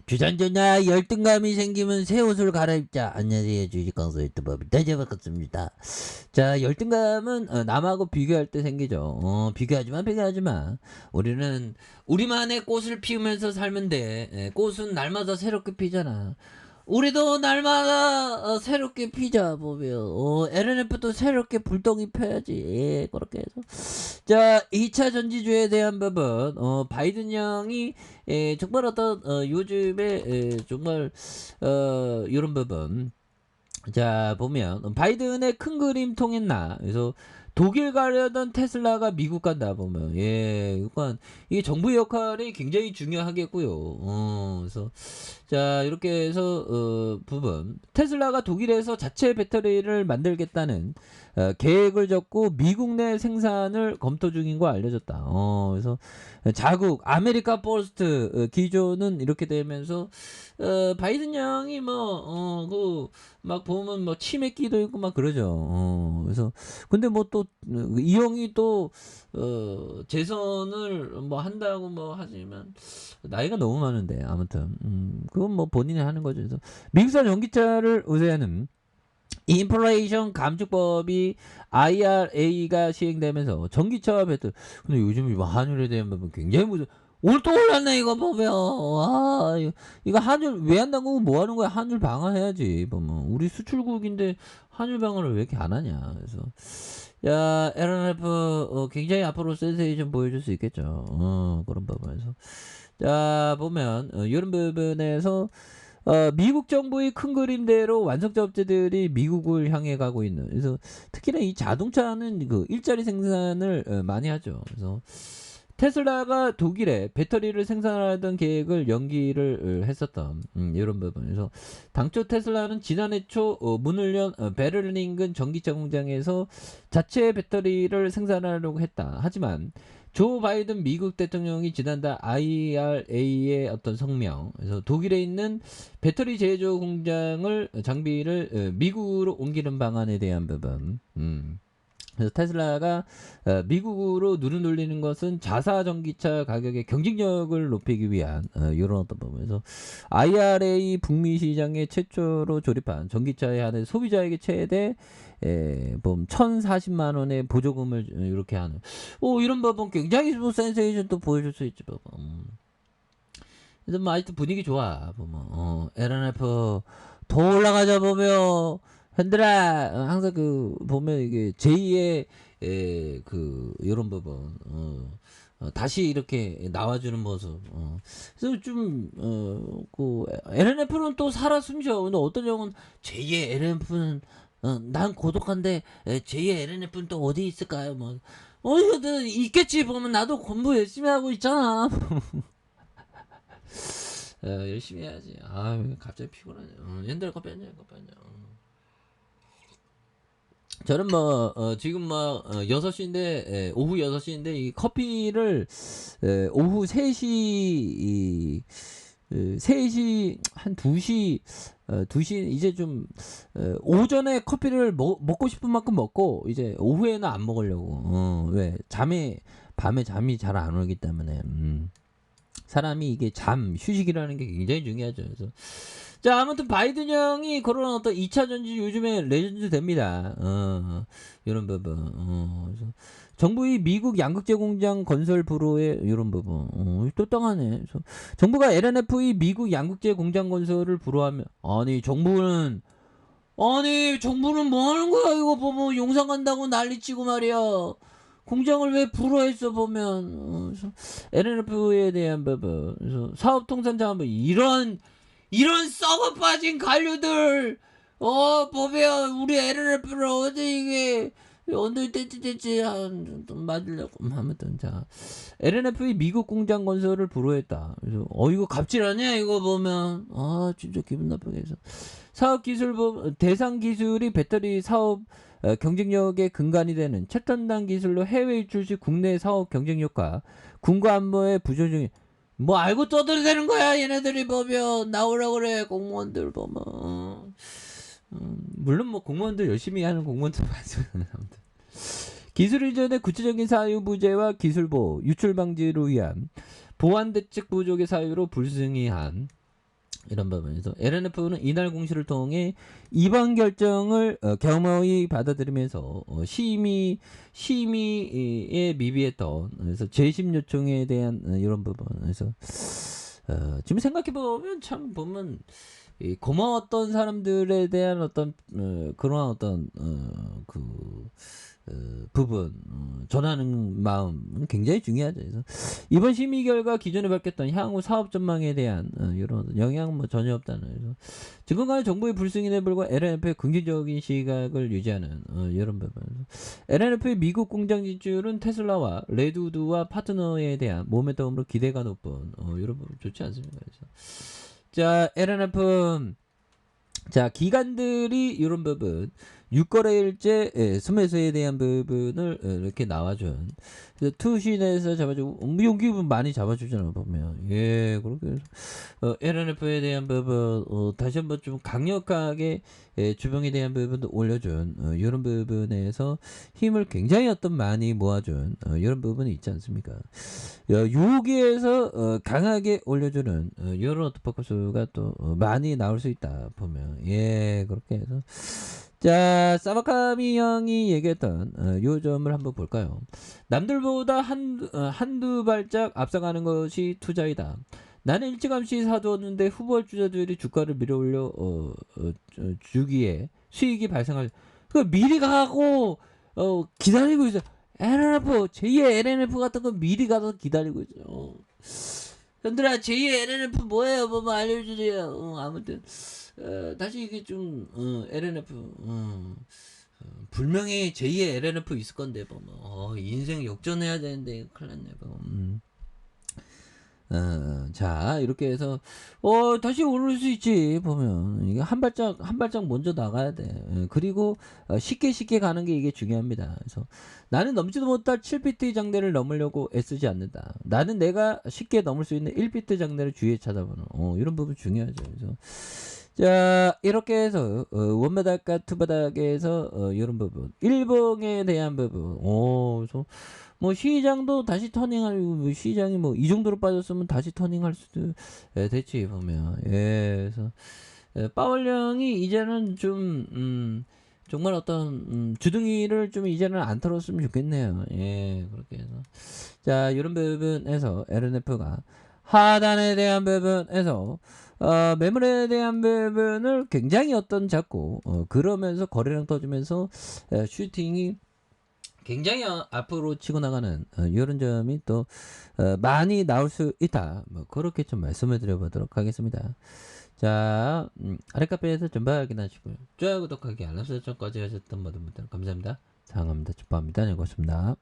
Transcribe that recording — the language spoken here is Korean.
주전자나 열등감이 생기면 새 옷을 갈아입자. 안녕하세요, 주식강사 유튜버 다시 반갑습니다. 자, 열등감은 남하고 비교할 때 생기죠. 비교하지마, 비교하지마. 우리는 우리만의 꽃을 피우면서 살면 돼. 꽃은 날마다 새롭게 피잖아. 우리도 날마다 새롭게 피자 보면 LNF도 새롭게 불똥이 펴야지. 그렇게 해서 자, 2차 전지주에 대한 부분 바이든 형이 정말 어떤 요즘에 정말 이런 부분 자 보면 바이든의 큰 그림 통했나 그래서 독일 가려던 테슬라가 미국 간다 보면 그러니까 이게 정부 역할이 굉장히 중요하겠고요. 그래서 자 이렇게 해서 부분 테슬라가 독일에서 자체 배터리를 만들겠다는 계획을 적고 미국 내 생산을 검토 중인 거 알려졌다. 그래서 자국 아메리카 퍼스트 기조는 이렇게 되면서 바이든 형이 뭐 막 보면 뭐 치맥기도 있고 막 그러죠. 그래서 근데 뭐 또 이 형이 또 재선을 뭐 한다고 뭐 하지만 나이가 너무 많은데 아무튼 그건 뭐 본인이 하는 거죠. 그래서 미국산 전기차를 우세하는 인플레이션 감축법이 IRA가 시행되면서 전기차와 배터리 근데 요즘 이 한율에 대한 부분 굉장히 무슨 오늘 또 올랐네 이거 보면 와 이거 한율 왜 한다고 뭐 하는 거야 한율 방어해야지 보면 우리 수출국인데 한율 방어를 왜 이렇게 안 하냐 그래서 야 LNF 굉장히 앞으로 센세이션 보여줄 수 있겠죠 그런 부분에서 자 보면 이런 부분에서 미국 정부의 큰 그림대로 완성차 업체들이 미국을 향해 가고 있는 그래서 특히나 이 자동차는 그 일자리 생산을 많이 하죠. 그래서 테슬라가 독일에 배터리를 생산하던 계획을 연기를 했었던 이런 부분에서 당초 테슬라는 지난해 초 문을 연 베를린 인근 전기차 공장에서 자체 배터리를 생산하려고 했다. 하지만 조 바이든 미국 대통령이 지난달 IRA의 어떤 성명, 그래서 독일에 있는 배터리 제조 공장을 장비를 미국으로 옮기는 방안에 대한 부분. 그래서 테슬라가 미국으로 눈을 돌리는 것은 자사 전기차 가격의 경쟁력을 높이기 위한 이런 어떤 부분에서 IRA 북미 시장에 최초로 조립한 전기차에 한해 소비자에게 최대 1,040만 원의 보조금을 이렇게 하는 이런 부분 굉장히 뭐 센세이션 또 보여줄 수 있지 부분. 그래서 뭐 아직도 분위기 좋아 보면 LNF 더 올라가자 보면 현들아 항상 그 보면 이게 제2의 그 이런 부분 다시 이렇게 나와주는 모습 그래서 좀그 LNF는 또 살아 숨쉬어 근데 어떤 경우는 제2의 LNF는 난 고독한데 제2의 LNF는 또 어디 있을까요 뭐 이거 있겠지 보면 나도 공부 열심히 하고 있잖아 열심히 해야지. 아 갑자기 피곤하네. 옛날 거 뺐냐 이거 뺐냐. 저는 뭐 지금 뭐 6시인데 오후 6시인데 이 커피를 오후 3시 3시 한 2시 2시 이제 좀 오전에 커피를 먹고 싶은 만큼 먹고 이제 오후에는 안 먹으려고. 왜? 밤에 잠이 잘 안 오기 때문에. 사람이 이게 휴식이라는 게 굉장히 중요하죠. 그래서 자 아무튼 바이든 형이 그런 어떤 2차 전지 요즘에 레전드 됩니다. 이런 부분. 그래서 정부의 미국 양극재 공장 건설 불허의 이런 부분. 또 땅하네. 그래서 정부가 LNF의 미국 양극재 공장 건설을 불허하면 정부는 뭐 하는 거야 이거 보면 용산 간다고 난리치고 말이야. 공장을 왜 불허했어 보면 LNF에 대한 부분 그래서 사업통상자원부 이런 썩어 빠진 관료들 보면 우리 LNF를 어디 이게 언제 됐지 맞으려고 아무튼 자 LNF의 미국 공장 건설을 불허했다. 그래서 이거 갑질하냐 이거 보면 진짜 기분 나쁘게 해서 사업기술 대상 기술이 배터리 사업 경쟁력의 근간이 되는 최첨단 기술로 해외 유출 시 국내 사업 경쟁력과 군과 안보의 부조중에 뭐 알고 떠들어대는 거야 얘네들이 보면 나오라고 그래 공무원들 보면 물론 뭐 공무원들 열심히 하는 공무원들 많지만 기술 이전의 구체적인 사유 부재와 기술 보호 유출 방지로 위한 보안 대책 부족의 사유로 불승인한 이런 부분에서 LNF는 이날 공시를 통해 이반 결정을 겸허히 받아들이면서 심의에 미비했던 그래서 재심 요청에 대한 이런 부분에서 지금 생각해 보면 참 보면 이 고마웠던 사람들에 대한 어떤 그러한 어떤 부분 전하는 마음은 굉장히 중요하죠. 그래서 이번 심의 결과 기존에 밝혔던 향후 사업 전망에 대한 이런 영향 뭐 전혀 없다는 그래서 지금까지 정부의 불승인에 불과 LNF의 긍정적인 시각을 유지하는 이런 부분. LNF의 미국 공장 진출은 테슬라와 레드우드와 파트너에 대한 모멘텀으로 기대가 높은 이런 부분 좋지 않습니까? 그래서 자 LNF 자 기관들이 이런 부분 6거래일제 스매스에 대한 부분을 이렇게 나와준 투신에서 잡아주고 여기 많이 잡아주잖아 보면 예 그렇게 해서 LNF에 대한 부분 다시 한번 좀 강력하게 주봉에 대한 부분도 올려준 이런 부분에서 힘을 굉장히 어떤 많이 모아준 이런 부분이 있지 않습니까? 여기에서 강하게 올려주는 이런 포커스가 또 많이 나올 수 있다 보면 예 그렇게 해서 자 사바카미 형이 얘기했던 요 점을 한번 볼까요? 남들보다 한두 발짝 앞서가는 것이 투자이다. 나는 일찌감치 사두었는데 후보주자들이 주가를 밀어올려 주기에 수익이 발생할 그 미리 가고 기다리고 있어. LNF 제2의 LNF 같은 거 미리 가서 기다리고 있어. 현들아 제2의 LNF 뭐예요? 뭐 알려주세요. 아무튼 다시 이게 좀 LNF 분명히 제2의 LNF 있을 건데 보면 인생 역전해야 되는데 큰일 났네 보면. 자 이렇게 해서 다시 오를 수 있지 보면 이게 한 발짝 먼저 나가야 돼. 그리고 쉽게 가는 게 이게 중요합니다. 그래서 나는 넘지도 못할 7비트 장대를 넘으려고 애쓰지 않는다. 나는 내가 쉽게 넘을 수 있는 1비트 장대를 주위에 찾아보는 이런 부분 중요하죠. 그래서 자 이렇게 해서 원바닥과 투바닥에서 이런 부분 일봉에 대한 부분 그래서 뭐 시장도 다시 터닝하고 시장이 뭐 이 정도로 빠졌으면 다시 터닝할 수도 됐지 보면 그래서 파월령이 이제는 좀 정말 어떤 주둥이를 좀 이제는 안 털었으면 좋겠네요. 예 그렇게 해서 자 이런 부분에서 LNF가 하단에 대한 부분에서 매물에 대한 부분을 굉장히 어떤 잡고 그러면서 거래량 터지면서 슈팅이 굉장히 앞으로 치고 나가는 이런 점이 또 많이 나올 수 있다. 뭐 그렇게 좀 말씀을 드려보도록 하겠습니다. 자 아래 카페에서 전방 확인하시고요. 좋아요 구독하기 알람 설정까지 하셨던 모든 분들 감사합니다. 사랑합니다. 축복합니다. 네, 고맙습니다.